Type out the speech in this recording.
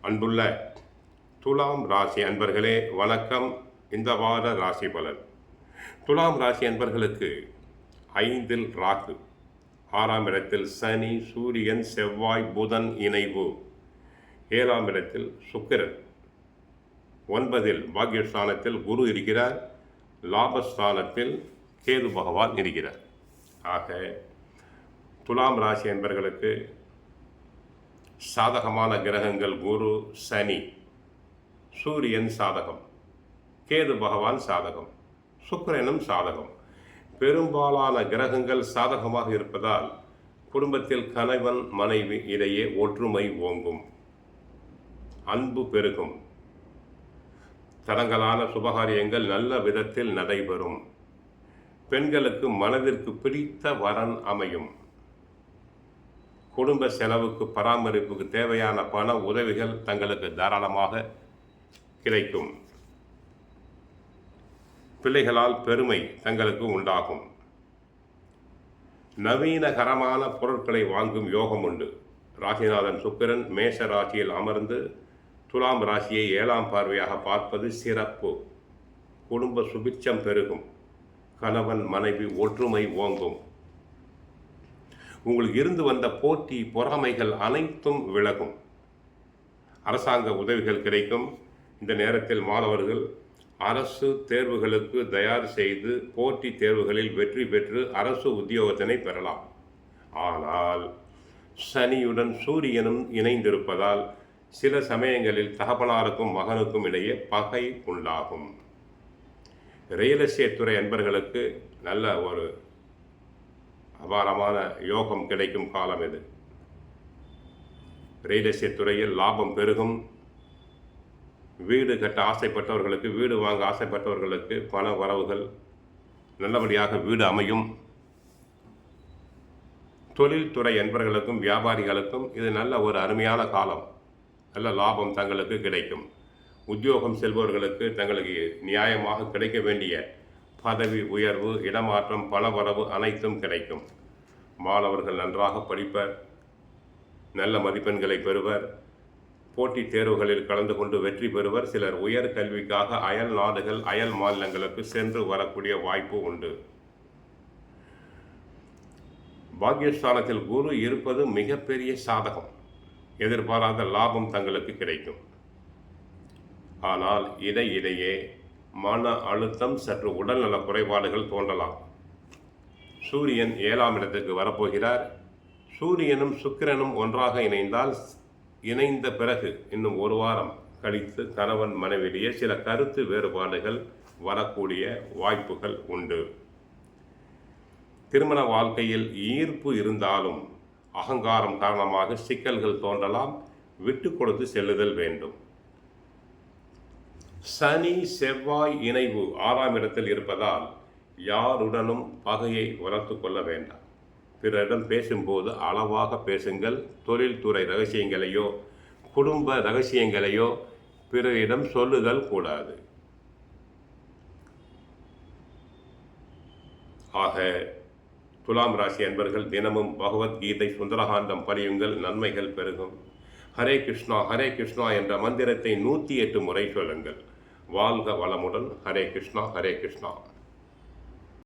அன்புள்ள துலாம் ராசி அன்பர்களே வணக்கம். இந்த வார ராசி பலன். துலாம் ராசி அன்பர்களுக்கு 5ல் ராகு, 6ஆம் இடத்தில் சனி, சூரியன், செவ்வாய், புதன் இணைவு, 7ஆம் இடத்தில் சுக்கிரன், 9ல் பாக்யஸ்தானத்தில் குரு இருக்கிறார், லாபஸ்தானத்தில் கேது பகவான் இருக்கிறார். ஆக துலாம் ராசி அன்பர்களுக்கு சாதகமான கிரகங்கள் குரு, சனி, சூரியன் சாதகம், கேது பகவான் சாதகம், சுக்கிரனும் சாதகம். பெரும்பாலான கிரகங்கள் சாதகமாக இருப்பதால் குடும்பத்தில் கணவன் மனைவி இடையே ஒற்றுமை ஓங்கும், அன்பு பெருகும், தடங்கலான சுபகாரியங்கள் நல்ல விதத்தில் நடைபெறும், பெண்களுக்கு மனதிற்கு பிடித்த வரன் அமையும், குடும்ப செலவுக்கு பராமரிப்புக்கு தேவையான பண உதவிகள் தங்களுக்கு தாராளமாக கிடைக்கும், பிள்ளைகளால் பெருமை தங்களுக்கு உண்டாகும், நவீனகரமான பொருட்களை வாங்கும் யோகம் உண்டு. ராசிநாதன் சுக்கிரன் மேஷ ராசியில் அமர்ந்து துலாம் ராசியை 7ஆம் பார்வையாக பார்ப்பது சிறப்பு. குடும்ப சுபிட்சம் பெருகும், கணவன் மனைவி ஒற்றுமை ஓங்கும், உங்களுக்கு இருந்து வந்த போட்டி பொறாமைகள் அனைத்தும் விலகும், அரசாங்க உதவிகள் கிடைக்கும். இந்த நேரத்தில் மாணவர்கள் அரசு தேர்வுகளுக்கு தயார் செய்து போட்டி தேர்வுகளில் வெற்றி பெற்று அரசு உத்தியோகத்தினை பெறலாம். ஆனால் சனியுடன் சூரியனும் இணைந்திருப்பதால் சில சமயங்களில் தகப்பனாருக்கும் மகனுக்கும் இடையே பகை உண்டாகும். ரியல் எஸ்டேட் துறை அன்பர்களுக்கு நல்ல ஒரு அபாரமான யோகம் கிடைக்கும் காலம் இது. ரியல் எஸ்டேட் துறையில் லாபம் பெருகும். வீடு கட்ட ஆசைப்பட்டவர்களுக்கு, வீடு வாங்க ஆசைப்பட்டவர்களுக்கு பண வரவுகள், நல்லபடியாக வீடு அமையும். தொழில்துறை என்பவர்களுக்கும் வியாபாரிகளுக்கும் இது நல்ல ஒரு அருமையான காலம். நல்ல லாபம் தங்களுக்கு கிடைக்கும். உத்தியோகம் செல்பவர்களுக்கு தங்களுக்கு நியாயமாக கிடைக்க வேண்டிய பதவி உயர்வு, இடமாற்றம், பணவரவு அனைத்தும் கிடைக்கும். மாணவர்கள் நன்றாக படிப்பர், நல்ல மதிப்பெண்களை பெறுவர், போட்டித் தேர்வுகளில் கலந்து கொண்டு வெற்றி பெறுவர். சிலர் உயர் கல்விக்காக அயல் நாடுகள், அயல் மாநிலங்களுக்கு சென்று வரக்கூடிய வாய்ப்பு உண்டு. பாக்யஸ்தானத்தில் குரு இருப்பது மிகப்பெரிய சாதகம். எதிர்பாராத லாபம் தங்களுக்கு கிடைக்கும். ஆனால் இடையிடையே மன அழுத்தம், சற்று உடல்நல குறைபாடுகள் தோன்றலாம். சூரியன் 7ஆம் இடத்துக்கு வரப்போகிறார். சூரியனும் சுக்கிரனும் ஒன்றாக இணைந்த பிறகு இன்னும் ஒரு வாரம் கழித்து கணவன் மனைவியிலேயே சில கருத்து வேறுபாடுகள் வரக்கூடிய வாய்ப்புகள் உண்டு. திருமண வாழ்க்கையில் ஈர்ப்பு இருந்தாலும் அகங்காரம் காரணமாக சிக்கல்கள் தோன்றலாம். விட்டு கொடுத்து செல்லுதல் வேண்டும். சனி செவ்வாய் இணைவு 6ஆம் இடத்தில் இருப்பதால் யாருடனும் பகையை வளர்த்து கொள்ள வேண்டாம். பிறரிடம் பேசும்போது அளவாக பேசுங்கள். தொழில்துறை ரகசியங்களையோ குடும்ப ரகசியங்களையோ பிறரிடம் சொல்லுதல் கூடாது. ஆக துலாம் ராசி அன்பர்கள் தினமும் பகவத்கீதை, சுந்தரகாண்டம் படியுங்கள், நன்மைகள் பெருகும். ஹரே கிருஷ்ணா ஹரே கிருஷ்ணா என்ற மந்திரத்தை 108 முறை சொல்லுங்கள். வாழ்க வளமுடன். ஹரே கிருஷ்ணா ஹரே கிருஷ்ணா.